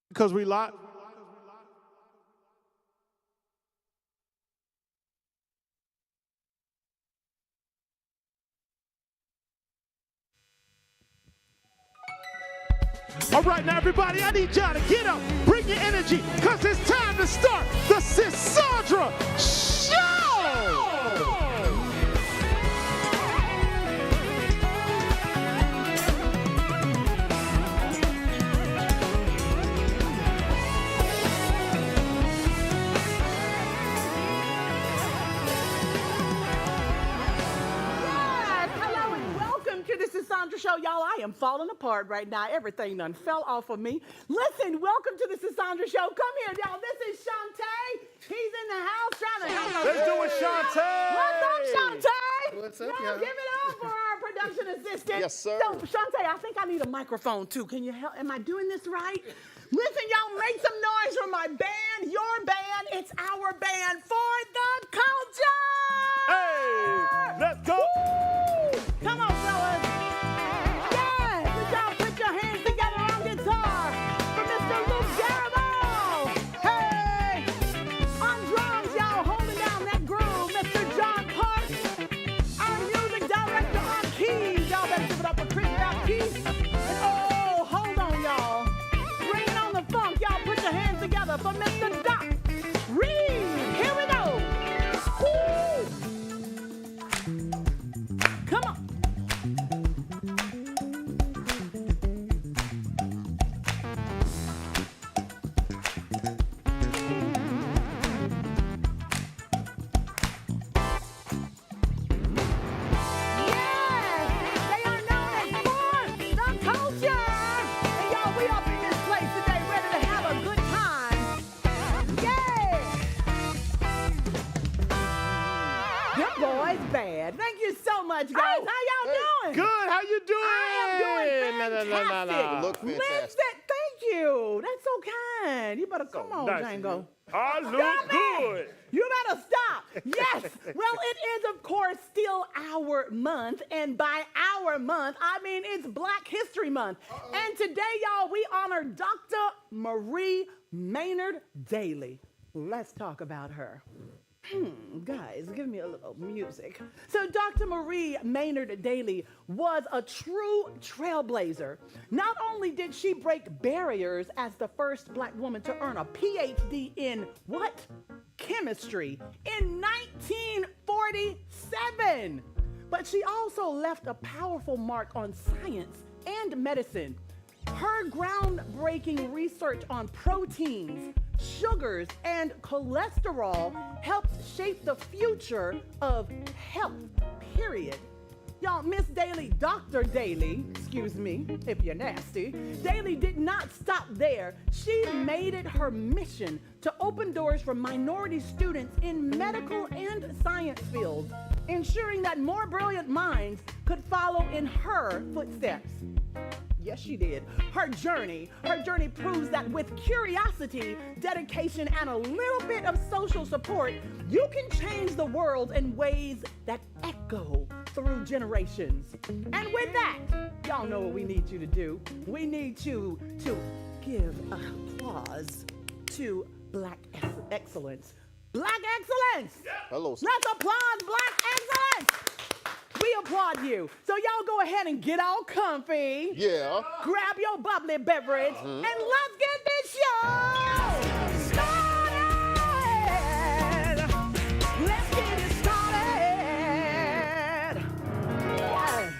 Because we lie. All right, now, everybody, I need y'all to get up, bring your energy, because it's time to start the Sisaundra Show! Sisaundra Show, y'all. I am falling apart right now. Everything done fell off of me. Listen, welcome to the Sisaundra Show. Come here, y'all. This is Shantae. He's in the house trying to help us. Let's do it, Shantae. What's up, Shantae? What's up, y'all? Give it up for our production assistant. Yes, sir. So, Shantae, I think I need a microphone too. Can you help? Am I doing this right? Listen, y'all, make some noise for my band, your band. It's our band for the culture. Hey, let's go. Woo! Come on, fellas. For Mr. Doc Reed. Here we go. Woo! Come on. Thank you so much, guys. How y'all doing? Good. How you doing? I am doing fantastic. Look fantastic. Listen, thank you. That's so kind. You better come on, nice Django. I look Stop good. it. You better stop. Yes. Well, it is, of course, still our month. And by our month, I mean it's Black History Month. And today, y'all, we honor Dr. Marie Maynard Daly. Let's talk about her. Guys, give me a little music. So Dr. Marie Maynard Daly was a true trailblazer. Not only did she break barriers as the first Black woman to earn a PhD in what? Chemistry in 1947. But she also left a powerful mark on science and medicine. Her groundbreaking research on proteins, sugars, and cholesterol helped shape the future of health, period. Y'all, Miss Daly, Dr. Daly, excuse me if you're nasty, Daly did not stop there. She made it her mission to open doors for minority students in medical and science fields, ensuring that more brilliant minds could follow in her footsteps. Yes, she did. Her journey proves that with curiosity, dedication, and a little bit of social support, you can change the world in ways that echo through generations. And with that, y'all know what we need you to do. We need you to give applause to Black excellence. Black excellence! Hello. Let's applaud Black excellence! We applaud you. So y'all go ahead and get all comfy. Yeah. Grab your bubbly beverage and let's get this show started. Let's get it started. Yes.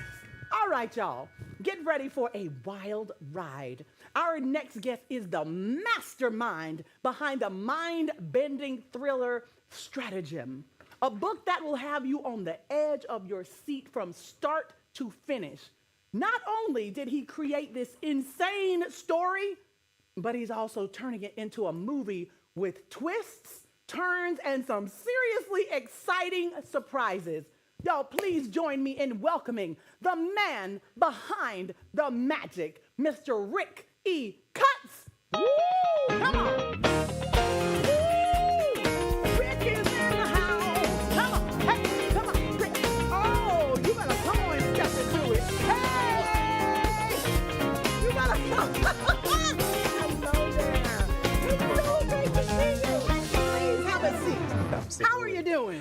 All right, y'all. Get ready for a wild ride. Our next guest is the mastermind behind the mind-bending thriller Stratagem. A book that will have you on the edge of your seat from start to finish. Not only did he create this insane story, but he's also turning it into a movie with twists, turns, and some seriously exciting surprises. Y'all, please join me in welcoming the man behind the magic, Mr. Rick E. Cuts. Woo! Come on. Hello there.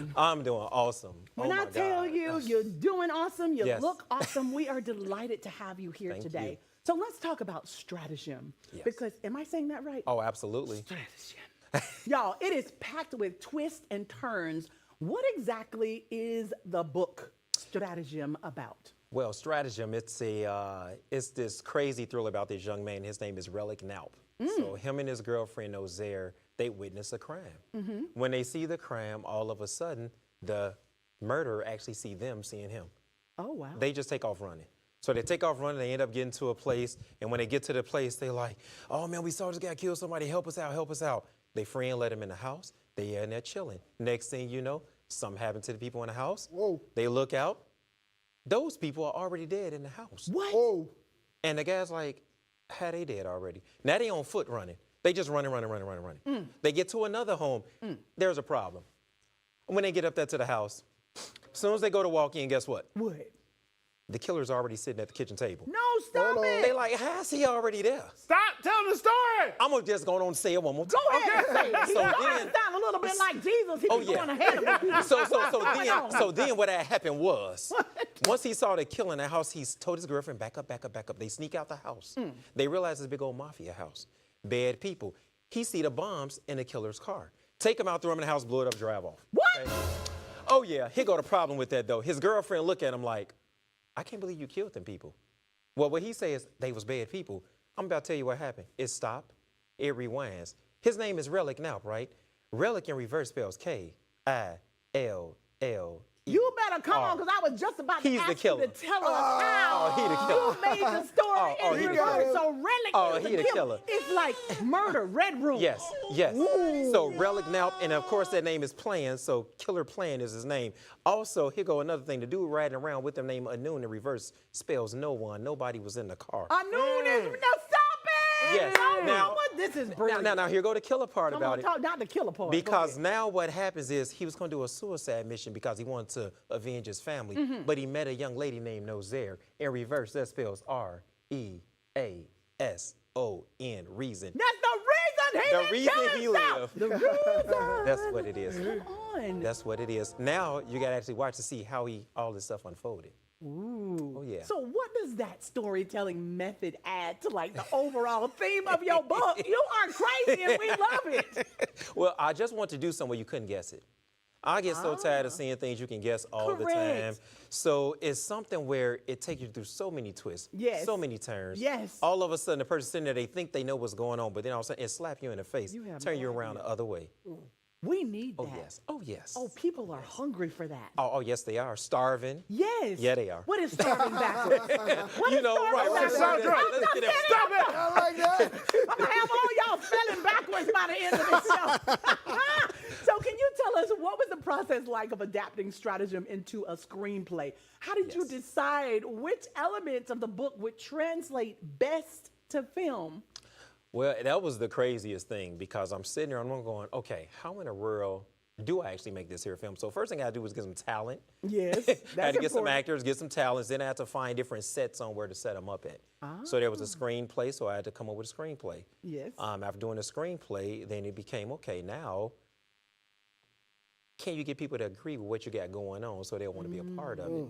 doing? I'm doing awesome. When I tell you you're doing awesome, you Yes. look awesome, we are delighted to have you here Thank today. you. So let's talk about Stratagem. Yes. Because, am I saying that right? Oh, absolutely. Stratagem. Y'all, it is packed with twists and turns. What exactly is the book Stratagem about? Well, Stratagem, it's this crazy thriller about this young man. His name is Relic Naup. So him and his girlfriend, Ozair, they witness a crime. When they see the crime, all of a sudden, the murderer actually see them seeing him. Oh, wow. They just take off running. So they take off running, they end up getting to a place, and when they get to the place, they're like, oh man, we saw this guy kill somebody, help us out, help us out. They free and let him in the house. They in there chilling. Next thing you know, something happened to the people in the house. Whoa. They look out. Those people are already dead in the house. What? Whoa. And the guy's like, how they dead already? Now they on foot running. They just running. They get to another home. There's a problem. When they get up there to the house, as soon as they go to walk in, guess what? What? The killer's already sitting at the kitchen table. No, stop Hold on. it. They like, how's he already there? Stop telling the story. I'm gonna just go on and say it one more time. Go ahead and say it. He So started then- to sound a little bit like Jesus. He Oh, was yeah. going ahead of him. So then what had happened was, once he saw the killer in the house, he told his girlfriend, back up. They sneak out the house. They realize it's a big old mafia house. Bad people. He see the bombs in the killer's car. Take him out, throw him in the house, blow it up, drive off. What? Oh yeah, here go the problem with that though. His girlfriend look at him like, I can't believe you killed them people. Well, what he says, they was bad people. I'm about to tell you what happened. It stopped, it rewinds. His name is Relic Naup, right? Relic in reverse spells K-I-L-L-E. You better come on, because I was just about to He's the ask you to killer. tell us how he the killer. you made the story Oh, in he the reverse. killer. So Relic Oh, is he the killer. It's like murder, red room. Yes. Ooh. So Relic Naup, and of course that name is Plan, so Killer Plan is his name. Also, here go another thing. The dude riding around with the name Anun in reverse spells no one. Nobody was in the car. Anun is, no, stop it. Yes. No, Now- what? This is brilliant. Now, here go the killer part Come about on, it. talk, not the killer part. Go Because ahead. now what happens is he was going to do a suicide mission because he wanted to avenge his family, but he met a young lady named Ozair. In reverse, that spells R-E-A-S-O-N, reason. That's the reason The reason he himself. lived. The reason. That's what it is. Come on. That's what it is. Now you got to actually watch to see how all this stuff unfolded. Ooh. Oh, yeah. So what does that storytelling method add to like the overall theme of your book? You are crazy and we love it. Well, I just want to do something where you couldn't guess it. I get so tired of seeing things you can guess all the time. Correct. So it's something where it takes you through so many twists, Yes. so many turns. Yes. All of a sudden, the person sitting there, they think they know what's going on, but then all of a sudden, it slap you in the face, You have turn no you around the other way. We need that. Oh, yes. Oh, yes. Oh, people are hungry for that. Oh, yes, they are. Starving. Yes. Yeah, they are. What is starving backwards? What You is know, starving right. backwards? Sisaundra, Let's get it. Stop it. I like that. I'm gonna have all y'all spelling backwards by the end of the show. So can you tell us what was the process like of adapting Stratagem into a screenplay? How did you Yes. decide which elements of the book would translate best to film? Well, that was the craziest thing because I'm sitting there and I'm going, okay, how in the world do I actually make this here film? So first thing I had to do was get some talent. Yes, I had that's to get some important. actors, get some talents. Then I had to find different sets on where to set them up at. So there was a screenplay, so I had to come up with a screenplay. Yes. After doing the screenplay, then it became, okay, now, can you get people to agree with what you got going on so they'll want to be a part of it?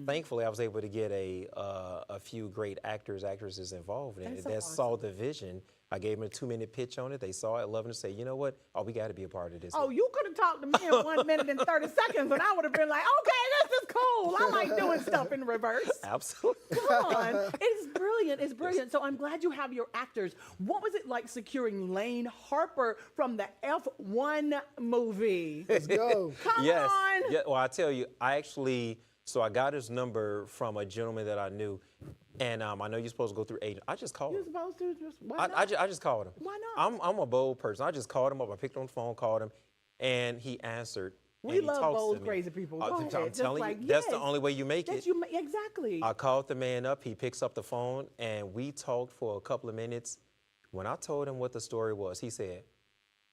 Thankfully, I was able to get a few great actors, actresses involved in That's it so that saw the vision. I gave them a 2-minute pitch on it. They saw it, loved it, and say, you know what? Oh, we got to be a part of this. Oh, you could have talked to me in 1 minute and 30 seconds, and I would have been like, okay, this is cool. I like doing stuff in reverse. Absolutely. Come on. It's brilliant. It's brilliant. So I'm glad you have your actors. What was it like securing Lane Harper from the F1 movie? Let's go. Come Yes. on. Yeah, well, I tell you, so I got his number from a gentleman that I knew, and I know you're supposed to go through agent. I just called You're him. supposed to just, why not? I just called him. Why not? I'm a bold person. I just called him up. I picked up the phone, called him, and he answered. We and he love talks bold, to me. crazy people. Go I'm ahead. Just telling like, you, that's the yes. only way you make it. Exactly. I called the man up. He picks up the phone, and we talked for a couple of minutes. When I told him what the story was, he said,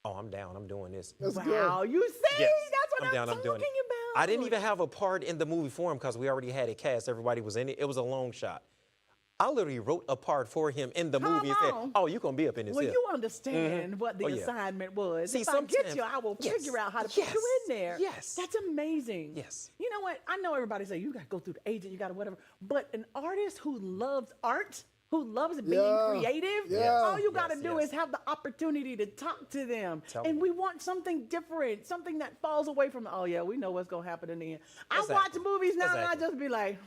"Oh, I'm down. I'm doing this." Let's Wow, go. you see? Yes, That's what I'm down. I'm talking doing it. about. I didn't even have a part in the movie for him because we already had it cast. Everybody was in it. It was a long shot. I literally wrote a part for him in the movie and said, on. "Oh, you're gonna be up in this." Well, here." you understand what the Oh, yeah. assignment was. See, if I get sometimes- you, I will yes, figure out how to put yes, you in there. yes. That's amazing. Yes. You know what? I know everybody say you got to go through the agent, you got to whatever. But an artist who loves art, who loves being creative, all you got to do is have the opportunity to talk to them. Tell and me. we want something different, something that falls away from, oh, yeah, we know what's going to happen in the end. Exactly. I watch movies now and I Exactly. just be like,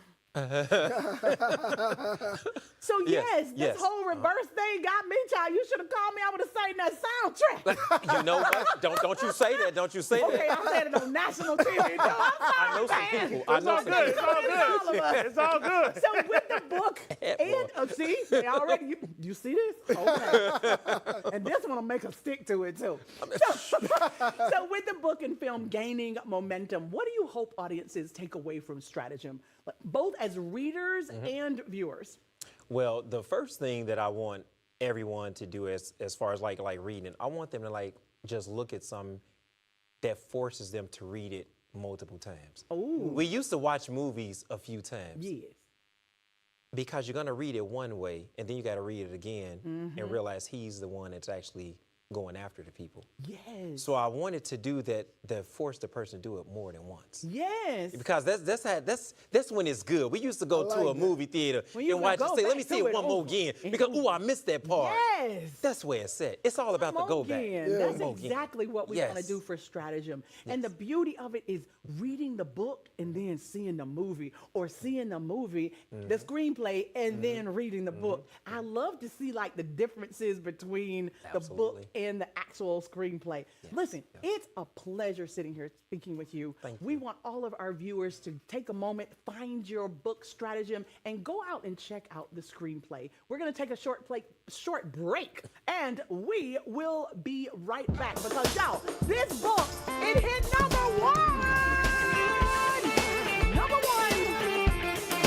so yes, this yes. whole reverse thing got me, child. You should have called me. I would have sang that soundtrack. You know what? Don't you say that? Don't you say Okay, that? I said it on national TV. No, I'm sorry, I know some man. people. I It's know all some good. people. It's all All of good. us. It's all good. So with the book, and see, they already, you see this? Okay. And this one will make us stick to it too. So with the book and film gaining momentum, what do you hope audiences take away from Stratagem, both as readers and viewers? Well, the first thing that I want everyone to do as far as like reading, I want them to like just look at something that forces them to read it multiple times. Ooh. We used to watch movies a few times. Yes. Because you're gonna read it one way and then you gotta read it again and realize he's the one that's actually going after the people. Yes. So I wanted to do that force the person to do it more than once. Yes. Because that's when it's good. We used to go to a movie theater When you and watch go it, say, let back me to see it it one more over again. and Because, over. I missed that part. Yes. That's where it's at. It's all about the go back. That's Come again. exactly what we want to Yes. do for Stratagem. And the beauty of it is reading the book and then seeing the movie, or seeing the movie, the screenplay, and then reading the book. I love to see like the differences between the book Absolutely. and the actual screenplay. Listen, it's a pleasure sitting here speaking with you. Thank We you. want all of our viewers to take a moment, find your book Stratagem, and go out and check out the screenplay. We're going to take a short break, and we will be right back because, y'all, this book, it hit number one! Number one!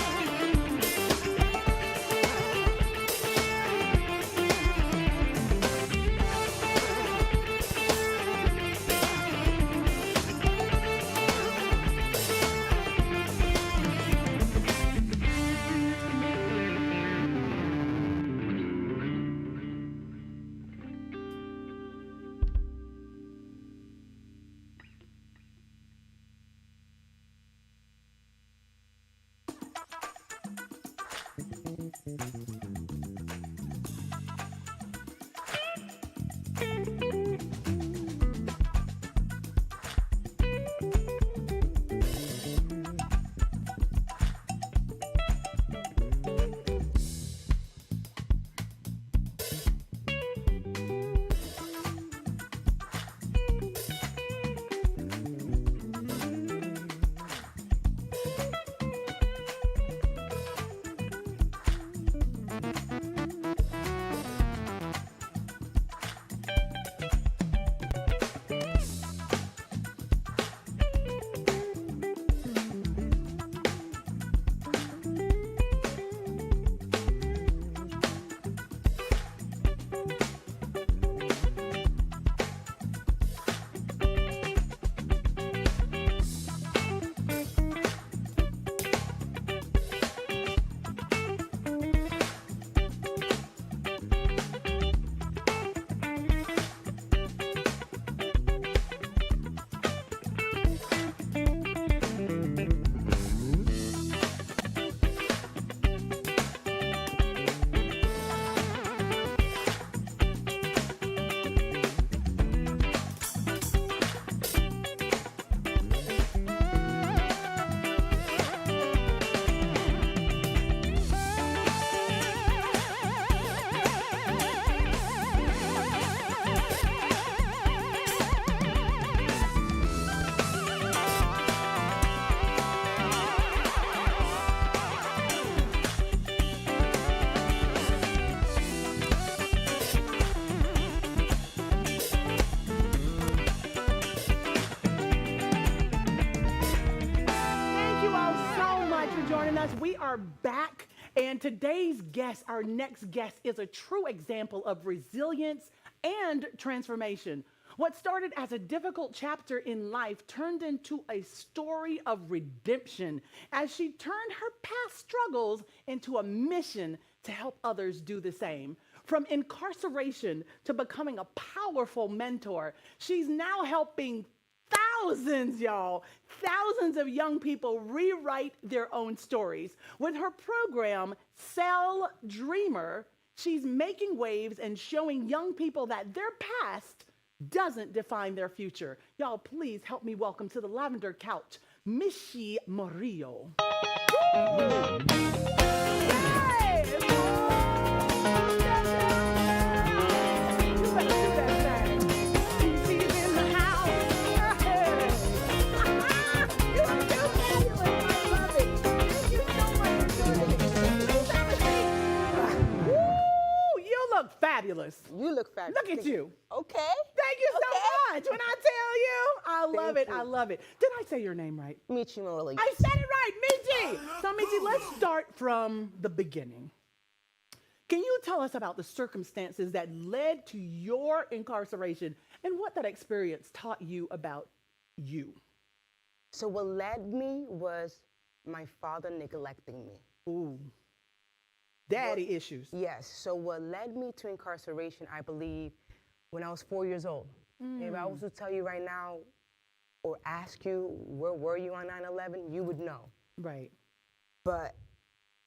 We are back, and today's guest, our next guest, is a true example of resilience and transformation. What started as a difficult chapter in life turned into a story of redemption as she turned her past struggles into a mission to help others do the same. From incarceration to becoming a powerful mentor, she's now helping thousands, y'all, thousands of young people rewrite their own stories. With her program, Cell Dreamer, she's making waves and showing young people that their past doesn't define their future. Y'all, please help me welcome to the lavender couch, Michi Morillo. Fabulous. You look fabulous. Look at you. Okay. Thank you so much. When I tell you, I love it. you. I love it. Did I say your name right? Michy Morillo. I said it right, Michi. So, Michi, let's start from the beginning. Can you tell us about the circumstances that led to your incarceration and what that experience taught you about you? So what led me was my father neglecting me. Ooh. Daddy issues. Yes. So what led me to incarceration, I believe, when I was 4 years old. If I was to tell you right now or ask you, where were you on 9/11, you would know. Right. But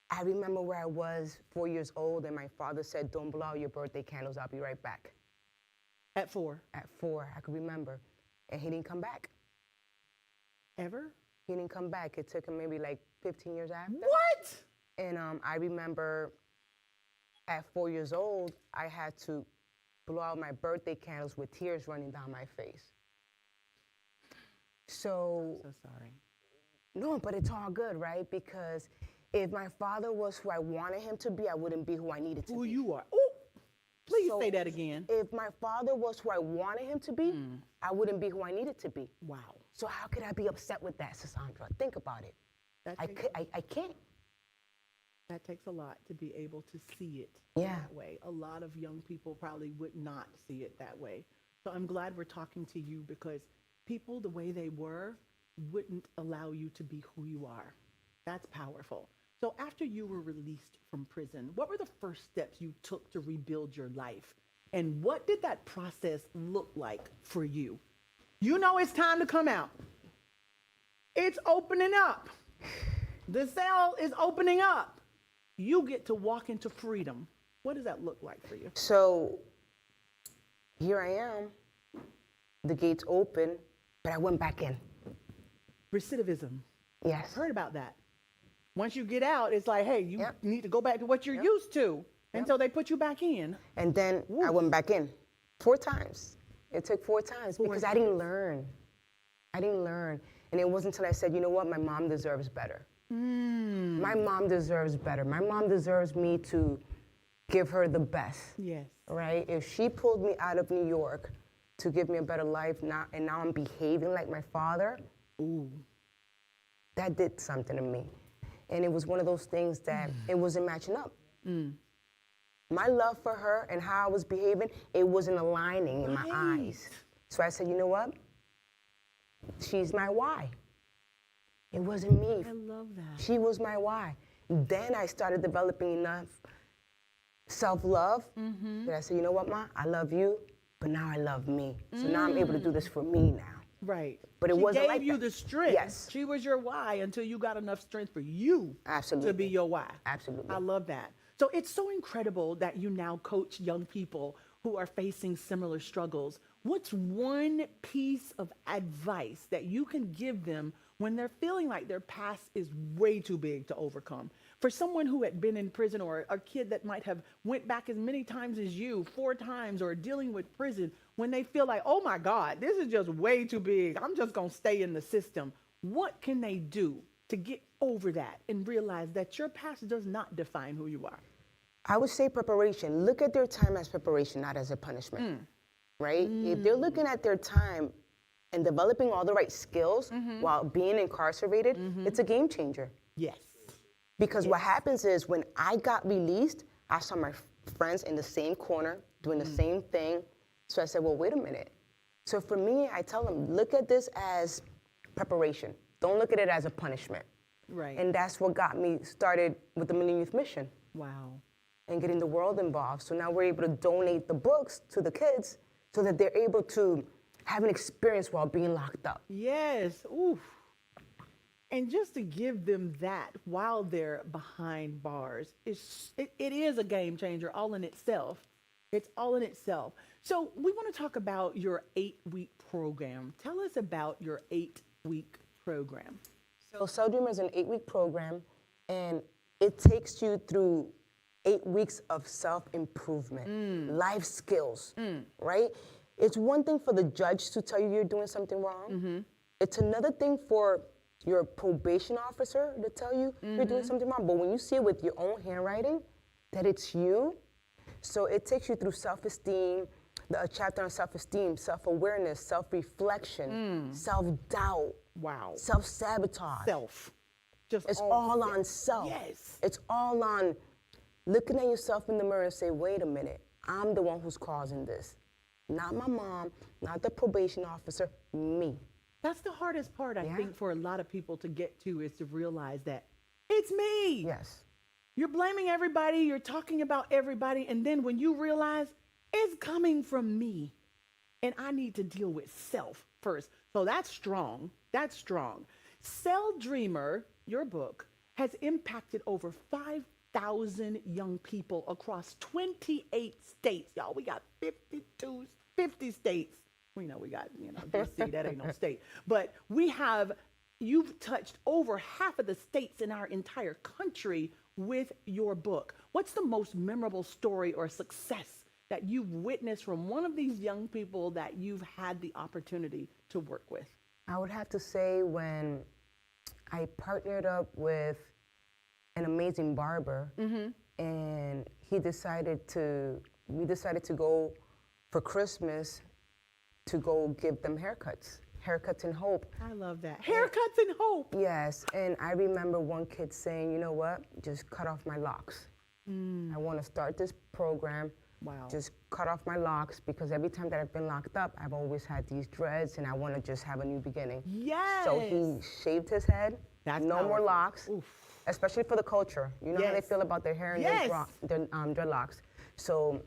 I remember where I was 4 years old, and my father said, don't blow out your birthday candles, I'll be right back. At 4? At 4, I could remember. And he didn't come back. Ever? He didn't come back. It took him maybe like 15 years after. What? And I remember at 4 years old, I had to blow out my birthday candles with tears running down my face. So sorry. No, but it's all good, right? Because if my father was who I wanted him to be, I wouldn't be who I needed to be. Who you are. Ooh, please So say that again. If my father was who I wanted him to be, I wouldn't be who I needed to be. Wow. So how could I be upset with that, Sisaundra? Think about it. I can't. That takes a lot to be able to see it Yeah. that way. A lot of young people probably would not see it that way. So I'm glad we're talking to you because people, the way they were, wouldn't allow you to be who you are. That's powerful. So after you were released from prison, what were the first steps you took to rebuild your life? And what did that process look like for you? You know it's time to come out. It's opening up. The cell is opening up. You get to walk into freedom. What does that look like for you? So here I am. The gates open, but I went back in. Recidivism. Yes. I've heard about that. Once you get out, it's like, hey, you Yep. need to go back to what you're used to. And so they put you back in. And then I went back in 4 times. It took 4 times because I didn't learn. I didn't learn. And it wasn't until I said, you know what, my mom deserves better. My mom deserves better. My mom deserves me to give her the best. Yes. Right? If she pulled me out of New York to give me a better life now, and now I'm behaving like my father, that did something to me. And it was one of those things that it wasn't matching up. My love for her and how I was behaving, it wasn't aligning in my eyes. So I said, you know what? She's my why. It wasn't me. I love that. She was my why. Then I started developing enough self-love that I said, you know what, Ma? I love you, but now I love me. So now I'm able to do this for me now. Right. But it wasn't like She gave you that. the strength. Yes. She was your why until you got enough strength for you Absolutely. to be your why. Absolutely. I love that. So it's so incredible that you now coach young people who are facing similar struggles. What's one piece of advice that you can give them when they're feeling like their past is way too big to overcome? For someone who had been in prison, or a kid that might have went back as many times as you, 4 times, or dealing with prison, when they feel like, oh my God, this is just way too big, I'm just gonna stay in the system. What can they do to get over that and realize that your past does not define who you are? I would say preparation. Look at their time as preparation, not as a punishment, right? If they're looking at their time and developing all the right skills while being incarcerated, it's a game changer. Yes. Because what happens is when I got released, I saw my friends in the same corner doing the same thing. So I said, well, wait a minute. So for me, I tell them, look at this as preparation. Don't look at it as a punishment. Right. And that's what got me started with the Million Youth Mission Wow. and getting the world involved. So now we're able to donate the books to the kids so that they're able to have an experience while being locked up. Yes. Oof. And just to give them that while they're behind bars, it is a game changer all in itself. It's all in itself. So we want to talk about your 8-week program. Tell us about your 8-week program. So Cell Dreamer is an 8-week program, and it takes you through 8 weeks of self-improvement, life skills, right? It's one thing for the judge to tell you you're doing something wrong. It's another thing for your probation officer to tell you you're doing something wrong. But when you see it with your own handwriting, that it's you, so it takes you through self-esteem, a chapter on self-esteem, self-awareness, self-reflection, self-doubt, Wow. self-sabotage. Self. Just It's all on self. Yes. It's all on looking at yourself in the mirror and say, wait a minute, I'm the one who's causing this. Not my mom, not the probation officer, me. That's the hardest part, I Yeah. think, for a lot of people to get to is to realize that it's me. Yes. You're blaming everybody, you're talking about everybody, and then when you realize it's coming from me, and I need to deal with self first. So that's strong. That's strong. Cell Dreamer, your book, has impacted over 5,000 young people across 28 states. Y'all, we got 50 states. We know we got, DC, that ain't no state. But you've touched over half of the states in our entire country with your book. What's the most memorable story or success that you've witnessed from one of these young people that you've had the opportunity to work with? I would have to say when I partnered up with an amazing barber, and we decided to go for Christmas to go give them haircuts in hope. I love that. Haircuts and hope. Yes, and I remember one kid saying, you know what, just cut off my locks. I want to start this program. Wow. Just cut off my locks, because every time that I've been locked up, I've always had these dreads, and I want to just have a new beginning. Yes. So he shaved his head. That's no more powerful. locks, especially for the culture. You know how they Yes. feel about their hair and their dreadlocks. So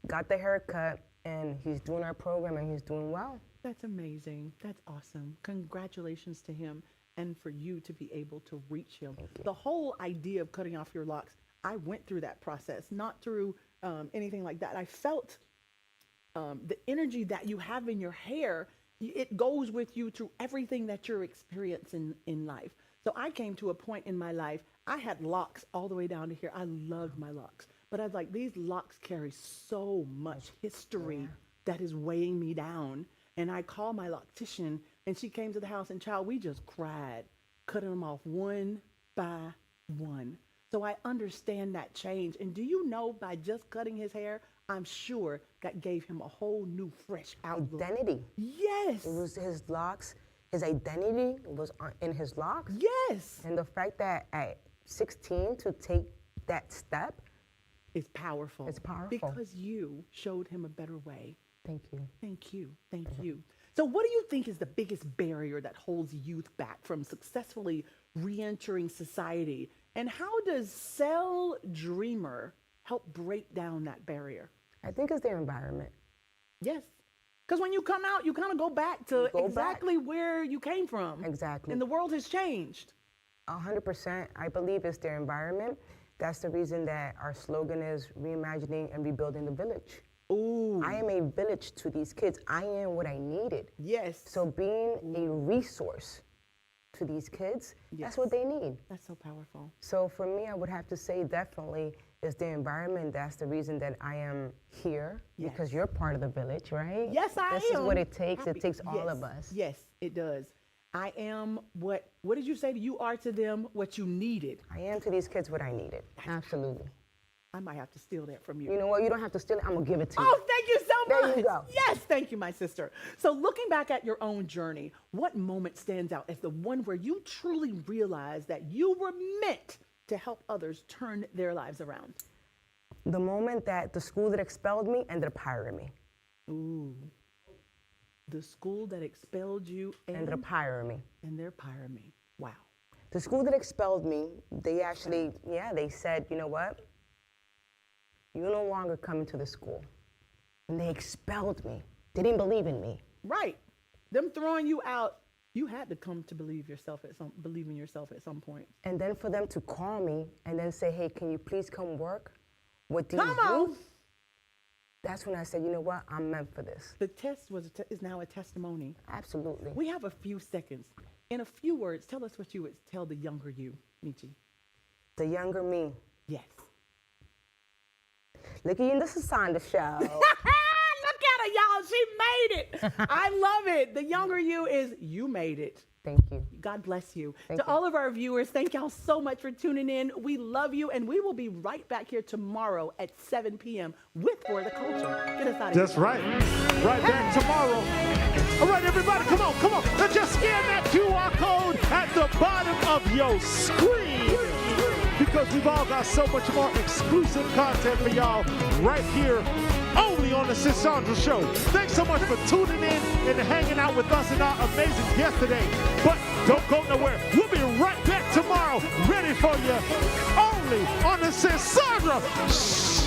got the haircut, and he's doing our program, and he's doing well. That's amazing. That's awesome. Congratulations to him and for you to be able to reach him. The whole idea of cutting off your locks, I went through that process, not through anything like that. I felt the energy that you have in your hair, it goes with you through everything that you're experiencing in life. So I came to a point in my life, I had locks all the way down to here. I loved my locks. But I was like, these locks carry so much history that is weighing me down. And I called my loctician, and she came to the house, and child, we just cried, cutting them off one by one. So I understand that change. And do you know, by just cutting his hair, I'm sure that gave him a whole new, fresh outlook. Identity. Yes. It was his locks. His identity was in his locks. Yes. And the fact that at 16 to take that step. It's powerful. It's powerful. Because you showed him a better way. Thank you. Thank you. Thank you. So what do you think is the biggest barrier that holds youth back from successfully re-entering society? And how does Cell Dreamer help break down that barrier? I think it's their environment. Yes. Because when you come out, you kind of go back to exactly where you came from. Exactly. And the world has changed. 100%. I believe it's their environment. That's the reason that our slogan is reimagining and rebuilding the village. Ooh. I am a village to these kids. I am what I needed. Yes. So being a resource to these kids, that's what they need. That's so powerful. So for me, I would have to say definitely is the environment. That's the reason that I am here, because you're part of the village, right? Yes, I am. This is what it takes. Happy. It takes all of us. Yes, it does. I am what did you say? You are to them what you needed. I am to these kids what I needed. Absolutely. I might have to steal that from you. You know what? You don't have to steal it. I'm going to give it to you. Oh, thank you so much. There you go. Yes, thank you, my sister. So looking back at your own journey, what moment stands out as the one where you truly realized that you were meant to help others turn their lives around? The moment that the school that expelled me ended up hiring me. Ooh. The school that expelled you ended up hiring me. And they're hiring me. Wow. The school that expelled me, they actually, they said, you know what? You're no longer coming to the school. And they expelled me. They didn't believe in me. Right. Them throwing you out, you had to come to believe in yourself at some point. And then for them to call me and then say, hey, can you please come work with these Come on. youth? That's when I said, you know what? I'm meant for this. The test is now a testimony. Absolutely. We have a few seconds. In a few words, tell us what you would tell the younger you, Michy. The younger me. Yes. Look at you in the Sisaundra Show. Look at her, y'all. She made it. I love it. The younger you is you made it. Thank you. God bless you. Thank To you. all of our viewers, thank y'all so much for tuning in. We love you, and we will be right back here tomorrow at 7 p.m. with For the Culture. Get us out of That's here. right. Right back tomorrow. All right, everybody, come on. Let's just scan that QR code at the bottom of your screen, because we've all got so much more exclusive content for y'all right here, only on the Sisaundra Show. Thanks so much for tuning in and hanging out with us and our amazing guest today. But don't go nowhere. We'll be right back tomorrow, ready for you, only on the Sisaundra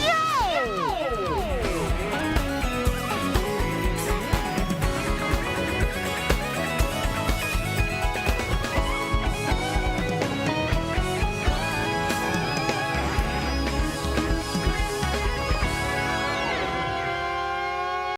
Show.